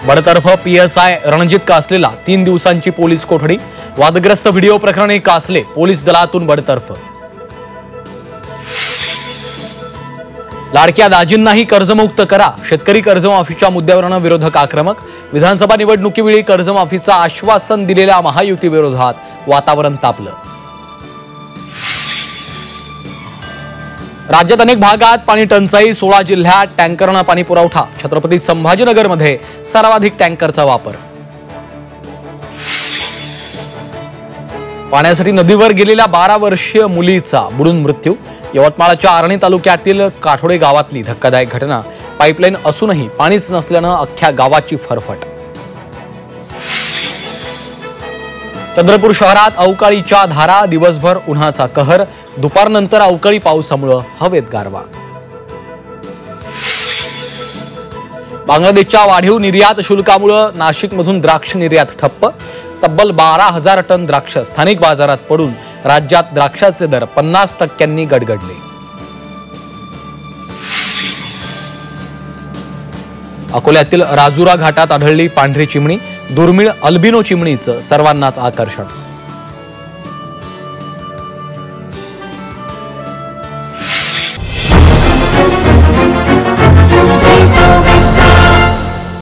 बडतर्फ पीएसआय रणजित कासलेला 3 दिवसांची पोलीस कोठडी। वादग्रस्त व्हिडिओ प्रकरणी कासले पोलीस दलातून बडतर्फ। लाडक्या दाजींनाही कर्जमुक्त करा, शेतकरी कर्जमाफीच्या मुद्द्यावरून विरोधक आक्रमक। विधानसभा निवडणुकीवेळी कर्जमाफीचं आश्वासन दिलेल्या महायुती विरोधात वातावरण तापलं। राज्यात अनेक भागात पाणी टंचाई, 16 जिल्ह्यात टँकरनं पाणी पुरवठा। छत्रपती संभाजीनगरमध्ये सर्वाधिक टँकरचा वापर। पाण्यासाठी नदीवर गेलेल्या 12 वर्षीय मुलीचा बुडून मृत्यू। यवतमाळच्या आर्णी तालुक्यातील काठोडे गावातली धक्कादायक घटना। पाईपलाईन असूनही पाणीच नसल्यानं अख्ख्या गावाची फरफट। चंद्रपूर शहरात अवकाळीच्या धारा, दिवसभर उन्हाचा कहर। दुपारनंतर अवकाळी पावसामुळे हवेत गारवा। बांगलादेशच्या वाढीव निर्यात शुल्कामुळे नाशिकमधून द्राक्ष निर्यात ठप्प। तब्बल 12,000 टन द्राक्ष स्थानिक बाजारात पडून राज्यात द्राक्षाचे दर 50% गडगडले। अकोल्यातील राजुरा घाटात आढळली पांढरी चिमणी। दुर्मिळ अल्बिनो चिमणीचं सर्वांनाच आकर्षण।